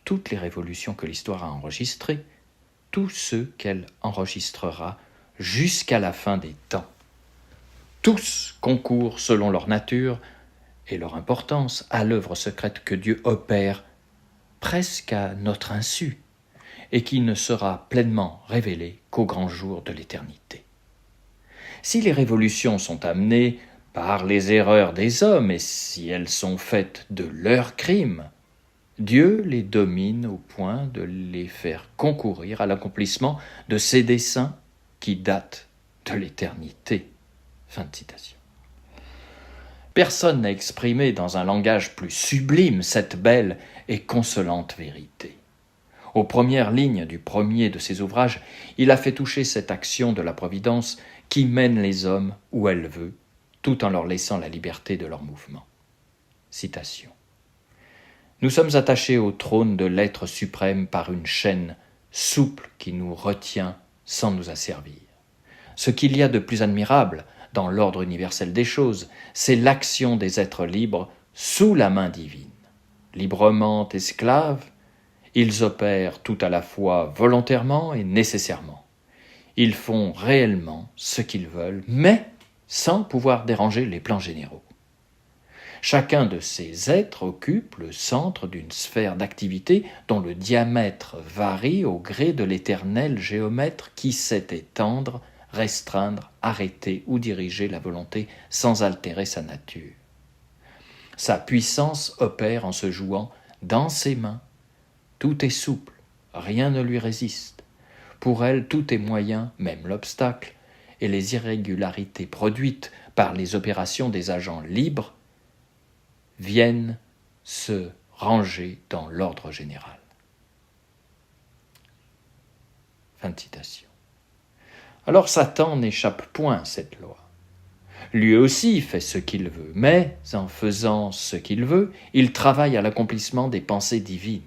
toutes les révolutions que l'histoire a enregistrées, tous ceux qu'elle enregistrera jusqu'à la fin des temps. Tous concourent selon leur nature et leur importance à l'œuvre secrète que Dieu opère presque à notre insu et qui ne sera pleinement révélée qu'au grand jour de l'éternité. Si les révolutions sont amenées par les erreurs des hommes et si elles sont faites de leurs crimes, Dieu les domine au point de les faire concourir à l'accomplissement de ses desseins qui datent de l'éternité. Fin de citation. Personne n'a exprimé dans un langage plus sublime cette belle et consolante vérité. Aux premières lignes du premier de ses ouvrages, il a fait toucher cette action de la Providence qui mène les hommes où elle veut, tout en leur laissant la liberté de leur mouvement. Citation. Nous sommes attachés au trône de l'être suprême par une chaîne souple qui nous retient sans nous asservir. Ce qu'il y a de plus admirable dans l'ordre universel des choses, c'est l'action des êtres libres sous la main divine. Librement esclaves, ils opèrent tout à la fois volontairement et nécessairement. Ils font réellement ce qu'ils veulent, mais sans pouvoir déranger les plans généraux. Chacun de ces êtres occupe le centre d'une sphère d'activité dont le diamètre varie au gré de l'éternel géomètre qui sait étendre, restreindre, arrêter ou diriger la volonté sans altérer sa nature. Sa puissance opère en se jouant dans ses mains. Tout est souple, rien ne lui résiste. Pour elle, tout est moyen, même l'obstacle, et les irrégularités produites par les opérations des agents libres viennent se ranger dans l'ordre général. Fin de citation. Alors Satan n'échappe point à cette loi. Lui aussi fait ce qu'il veut, mais en faisant ce qu'il veut, il travaille à l'accomplissement des pensées divines.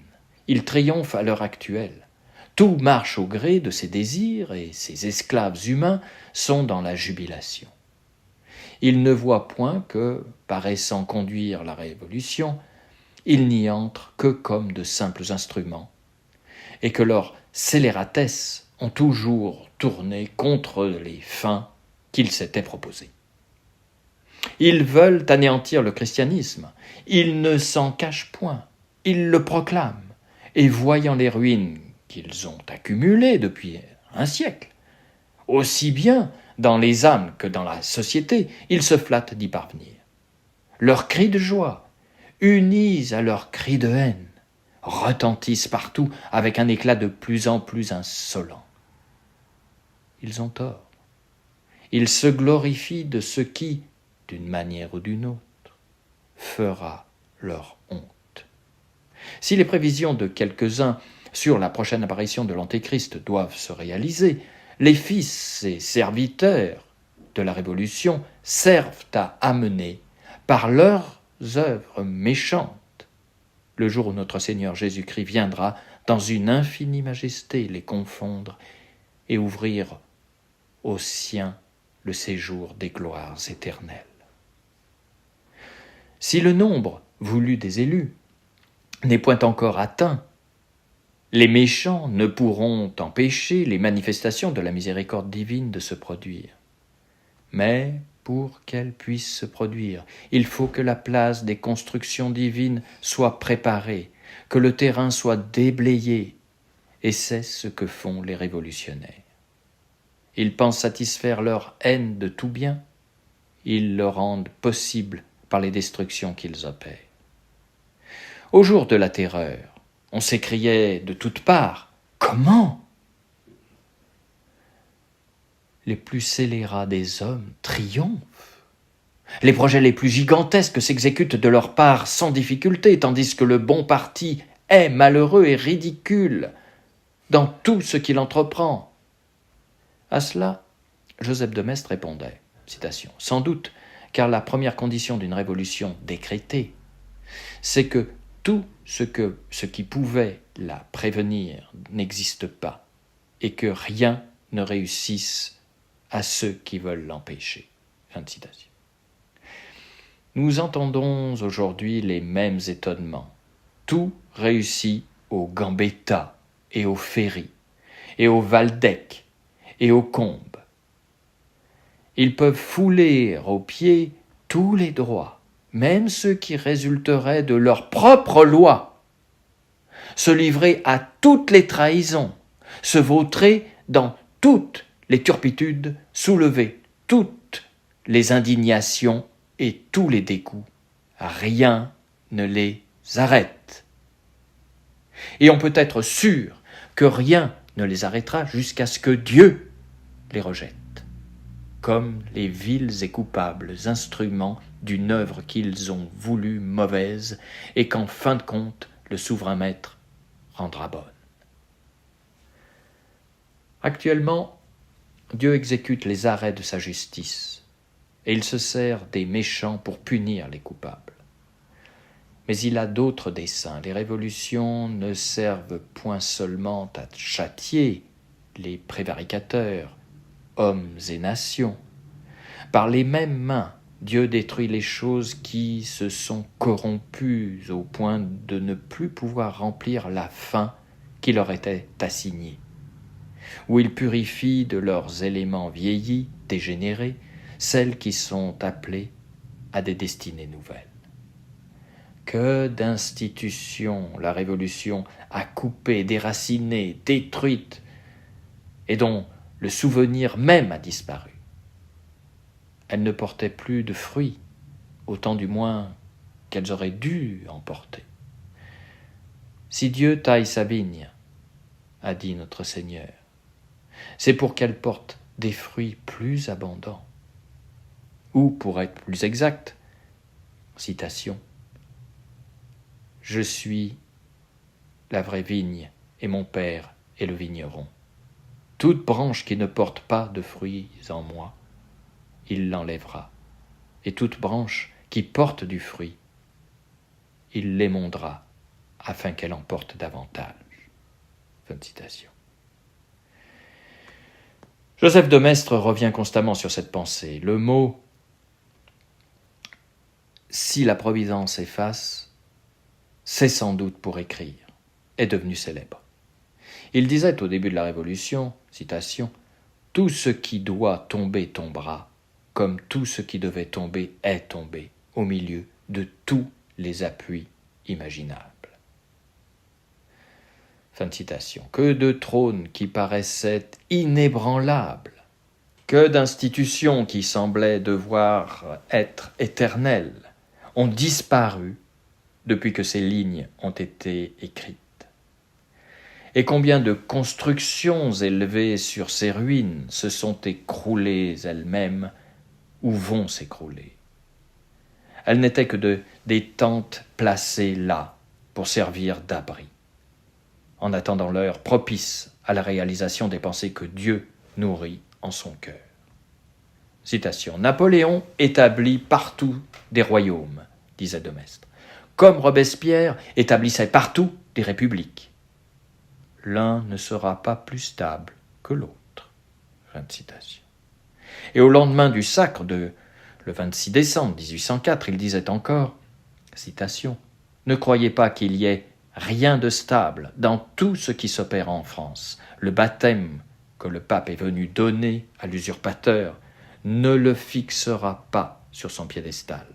Il triomphe à l'heure actuelle. Tout marche au gré de ses désirs et ses esclaves humains sont dans la jubilation. Ils ne voient point que, paraissant conduire la révolution, ils n'y entrent que comme de simples instruments, et que leurs scélératesses ont toujours tourné contre les fins qu'ils s'étaient proposées. Ils veulent anéantir le christianisme, ils ne s'en cachent point, ils le proclament, et voyant les ruines qu'ils ont accumulées depuis un siècle, aussi bien dans les âmes que dans la société, ils se flattent d'y parvenir. Leurs cris de joie, unis à leurs cris de haine, retentissent partout avec un éclat de plus en plus insolent. Ils ont tort. Ils se glorifient de ce qui, d'une manière ou d'une autre, fera leur honte. Si les prévisions de quelques-uns sur la prochaine apparition de l'Antéchrist doivent se réaliser, les fils et serviteurs de la Révolution servent à amener, par leurs œuvres méchantes, le jour où notre Seigneur Jésus-Christ viendra dans une infinie majesté les confondre et ouvrir aux siens le séjour des gloires éternelles. Si le nombre voulu des élus n'est point encore atteint, les méchants ne pourront empêcher les manifestations de la miséricorde divine de se produire. Mais pour qu'elles puissent se produire, il faut que la place des constructions divines soit préparée, que le terrain soit déblayé, et c'est ce que font les révolutionnaires. Ils pensent satisfaire leur haine de tout bien, ils le rendent possible par les destructions qu'ils opèrent. Au jour de la terreur, on s'écriait de toutes parts « Comment ?» Les plus scélérats des hommes triomphent. Les projets les plus gigantesques s'exécutent de leur part sans difficulté, tandis que le bon parti est malheureux et ridicule. dans tout ce qu'il entreprend. À cela, Joseph de Maistre répondait, citation, « Sans doute, car la première condition d'une révolution décrétée, c'est que tout ce qui pouvait la prévenir n'existe pas, et que rien ne réussisse à ceux qui veulent l'empêcher. » Fin de citation. Nous entendons aujourd'hui les mêmes étonnements. Tout réussit aux Gambetta et aux Ferry, et aux Waldeck et aux Combes. Ils peuvent fouler aux pieds tous les droits, même ceux qui résulteraient de leur propre loi, se livrer à toutes les trahisons, se vautrer dans toutes les turpitudes, soulever toutes les indignations et tous les dégoûts. Rien ne les arrête. Et on peut être sûr que rien ne les arrêtera jusqu'à ce que Dieu les rejette, comme les vils et coupables instruments d'une œuvre qu'ils ont voulu mauvaise et qu'en fin de compte le souverain maître rendra bonne. Actuellement, Dieu exécute les arrêts de sa justice, et il se sert des méchants pour punir les coupables. Mais il a d'autres desseins. Les révolutions ne servent point seulement à châtier les prévaricateurs, hommes et nations. Par les mêmes mains, Dieu détruit les choses qui se sont corrompues au point de ne plus pouvoir remplir la fin qui leur était assignée, où il purifie de leurs éléments vieillis, dégénérés, celles qui sont appelées à des destinées nouvelles. Que d'institutions la Révolution a coupées, déracinées, détruites, et dont le souvenir même a disparu. Elles ne portaient plus de fruits, autant du moins qu'elles auraient dû en porter. Si Dieu taille sa vigne, a dit notre Seigneur, c'est pour qu'elle porte des fruits plus abondants. Ou, pour être plus exact, citation, « Je suis la vraie vigne, et mon Père est le vigneron. Toute branche qui ne porte pas de fruits en moi, il l'enlèvera, et toute branche qui porte du fruit, il l'émondera, afin qu'elle en porte davantage. » Fin de citation. Joseph de Maistre revient constamment sur cette pensée. Le mot « si la Providence efface », c'est sans doute pour écrire, est devenu célèbre. Il disait au début de la Révolution, citation, « Tout ce qui doit tomber tombera, comme tout ce qui devait tomber est tombé, au milieu de tous les appuis imaginables. » Fin de citation. Que de trônes qui paraissaient inébranlables, que d'institutions qui semblaient devoir être éternelles, ont disparu depuis que ces lignes ont été écrites. Et combien de constructions élevées sur ces ruines se sont écroulées elles-mêmes ou vont s'écrouler. Elles n'étaient que des tentes placées là pour servir d'abri, en attendant l'heure propice à la réalisation des pensées que Dieu nourrit en son cœur. Citation. « Napoléon établit partout des royaumes, disait de Maistre, comme Robespierre établissait partout des républiques. L'un ne sera pas plus stable que l'autre. » Fin de citation. Et au lendemain du sacre le 26 décembre 1804, il disait encore, citation, « Ne croyez pas qu'il y ait rien de stable dans tout ce qui s'opère en France. Le baptême que le pape est venu donner à l'usurpateur ne le fixera pas sur son piédestal.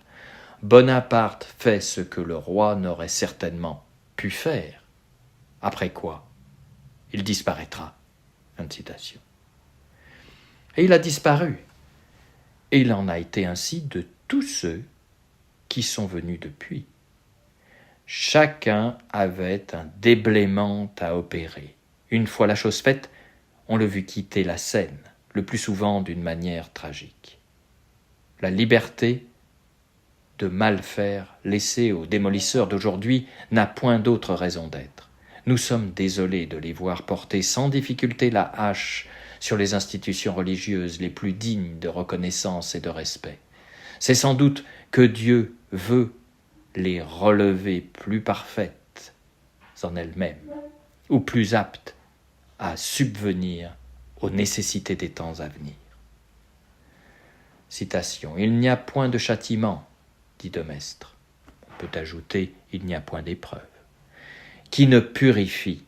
Bonaparte fait ce que le roi n'aurait certainement pu faire. Après quoi, il disparaîtra. » Fin de citation. Et il a disparu. Et il en a été ainsi de tous ceux qui sont venus depuis. Chacun avait un déblaiement à opérer. Une fois la chose faite, on le vit quitter la scène, le plus souvent d'une manière tragique. La liberté de mal faire laissée aux démolisseurs d'aujourd'hui n'a point d'autre raison d'être. Nous sommes désolés de les voir porter sans difficulté la hache sur les institutions religieuses les plus dignes de reconnaissance et de respect. C'est sans doute que Dieu veut les relever plus parfaites en elles-mêmes, ou plus aptes à subvenir aux nécessités des temps à venir. Citation. « Il n'y a point de châtiment, dit de Maistre. » On peut ajouter « il n'y a point d'épreuve. » Qui ne purifie.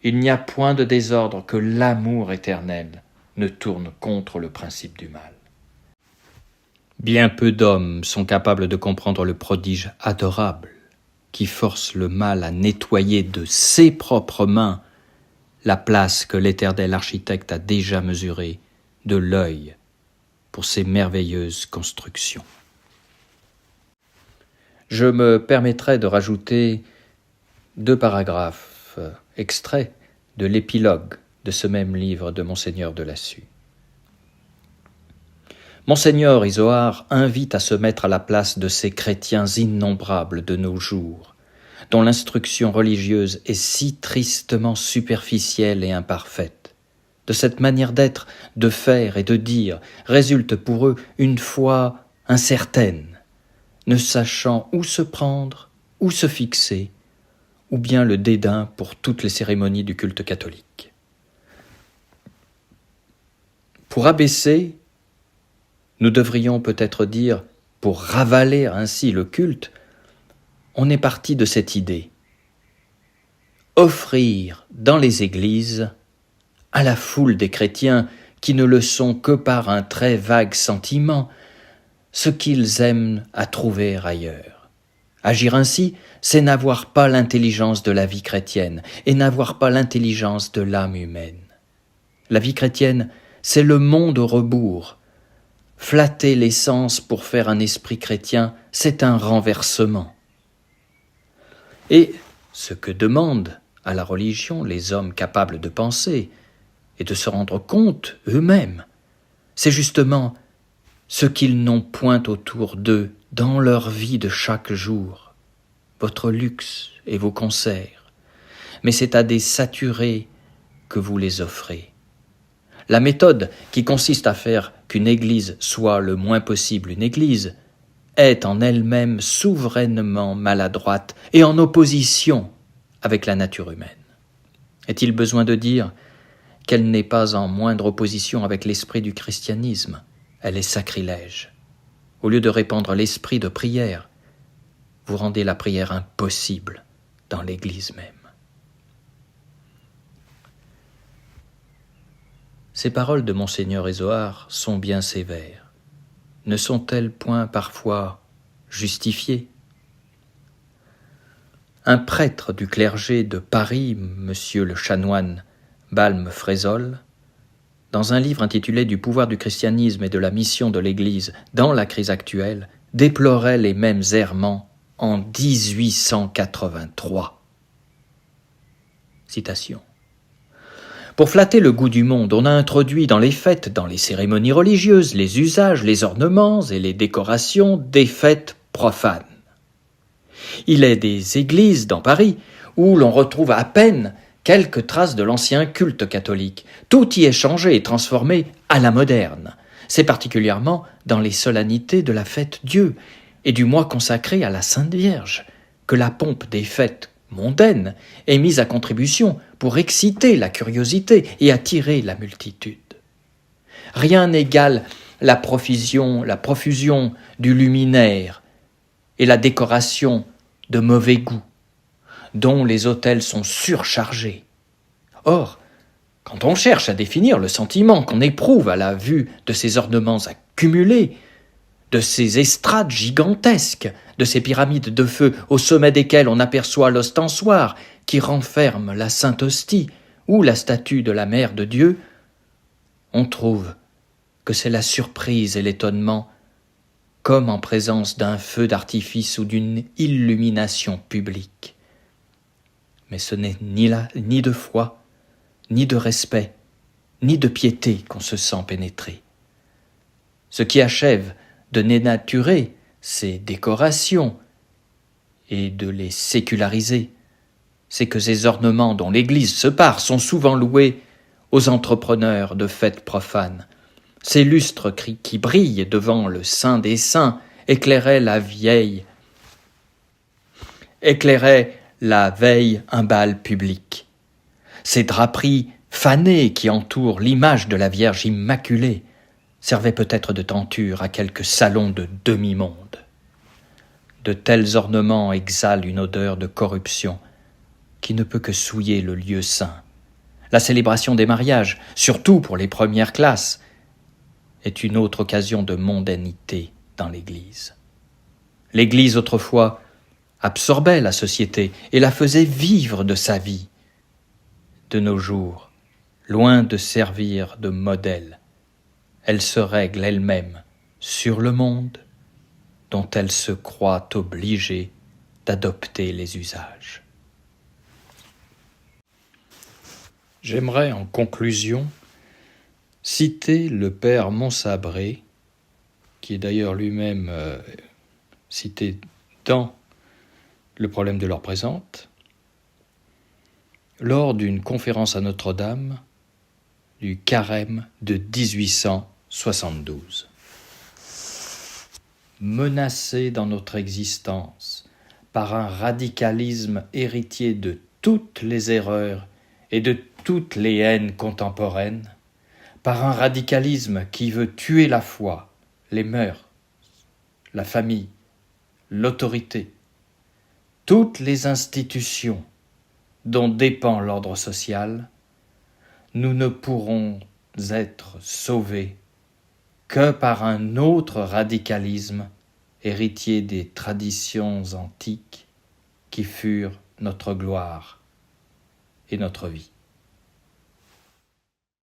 Il n'y a point de désordre que l'amour éternel ne tourne contre le principe du mal. Bien peu d'hommes sont capables de comprendre le prodige adorable qui force le mal à nettoyer de ses propres mains la place que l'Éternel architecte a déjà mesurée de l'œil pour ses merveilleuses constructions. Je me permettrai de rajouter 2 paragraphes extraits de l'épilogue de ce même livre de Monseigneur de Lassus. Monseigneur Izoard invite à se mettre à la place de ces chrétiens innombrables de nos jours, dont l'instruction religieuse est si tristement superficielle et imparfaite. De cette manière d'être, de faire et de dire résulte pour eux une foi incertaine, ne sachant où se prendre, où se fixer, ou bien le dédain pour toutes les cérémonies du culte catholique. Pour abaisser, nous devrions peut-être dire, pour ravaler ainsi le culte, on est parti de cette idée. Offrir dans les églises, à la foule des chrétiens qui ne le sont que par un très vague sentiment, ce qu'ils aiment à trouver ailleurs. Agir ainsi, c'est n'avoir pas l'intelligence de la vie chrétienne et n'avoir pas l'intelligence de l'âme humaine. La vie chrétienne, c'est le monde au rebours. Flatter les sens pour faire un esprit chrétien, c'est un renversement. Et ce que demandent à la religion les hommes capables de penser et de se rendre compte eux-mêmes, c'est justement ce qu'ils n'ont point autour d'eux dans leur vie de chaque jour, votre luxe et vos concerts, mais c'est à des saturés que vous les offrez. La méthode qui consiste à faire qu'une église soit le moins possible une église est en elle-même souverainement maladroite et en opposition avec la nature humaine. Est-il besoin de dire qu'elle n'est pas en moindre opposition avec l'esprit du christianisme? Elle est sacrilège. Au lieu de répandre l'esprit de prière, vous rendez la prière impossible dans l'Église même. Ces paroles de Monseigneur Izoard sont bien sévères. Ne sont-elles point parfois justifiées? Un prêtre du clergé de Paris, monsieur le chanoine Balme-Frézol, dans un livre intitulé « Du pouvoir du christianisme et de la mission de l'Église dans la crise actuelle », déplorait les mêmes errements en 1883. Citation. Pour flatter le goût du monde, on a introduit dans les fêtes, dans les cérémonies religieuses, les usages, les ornements et les décorations des fêtes profanes. Il est des églises dans Paris où l'on retrouve à peine quelques traces de l'ancien culte catholique. Tout y est changé et transformé à la moderne. C'est particulièrement dans les solennités de la fête Dieu et du mois consacré à la Sainte Vierge que la pompe des fêtes mondaines est mise à contribution pour exciter la curiosité et attirer la multitude. Rien n'égale la profusion du luminaire et la décoration de mauvais goût, dont les autels sont surchargés. Or, quand on cherche à définir le sentiment qu'on éprouve à la vue de ces ornements accumulés, de ces estrades gigantesques, de ces pyramides de feu au sommet desquelles on aperçoit l'ostensoir qui renferme la Sainte Hostie ou la statue de la Mère de Dieu, on trouve que c'est la surprise et l'étonnement, comme en présence d'un feu d'artifice ou d'une illumination publique. Mais ce n'est ni de foi, ni de respect, ni de piété qu'on se sent pénétrer. Ce qui achève de dénaturer ces décorations et de les séculariser, c'est que ces ornements dont l'Église se pare sont souvent loués aux entrepreneurs de fêtes profanes. Ces lustres qui brillent devant le Saint des Saints éclairaient la veille un bal public. Ces draperies fanées qui entourent l'image de la Vierge Immaculée servaient peut-être de tenture à quelques salons de demi-monde. De tels ornements exhalent une odeur de corruption qui ne peut que souiller le lieu saint. La célébration des mariages, surtout pour les premières classes, est une autre occasion de mondanité dans l'Église. L'Église, autrefois, absorbait la société et la faisait vivre de sa vie. De nos jours, loin de servir de modèle, elle se règle elle-même sur le monde dont elle se croit obligée d'adopter les usages. J'aimerais en conclusion citer le père Monsabré, qui est d'ailleurs lui-même cité dans Le problème de l'heure présente, lors d'une conférence à Notre-Dame du carême de 1872. Menacés dans notre existence par un radicalisme héritier de toutes les erreurs et de toutes les haines contemporaines, par un radicalisme qui veut tuer la foi, les mœurs, la famille, l'autorité, toutes les institutions dont dépend l'ordre social, nous ne pourrons être sauvés que par un autre radicalisme héritier des traditions antiques qui furent notre gloire et notre vie.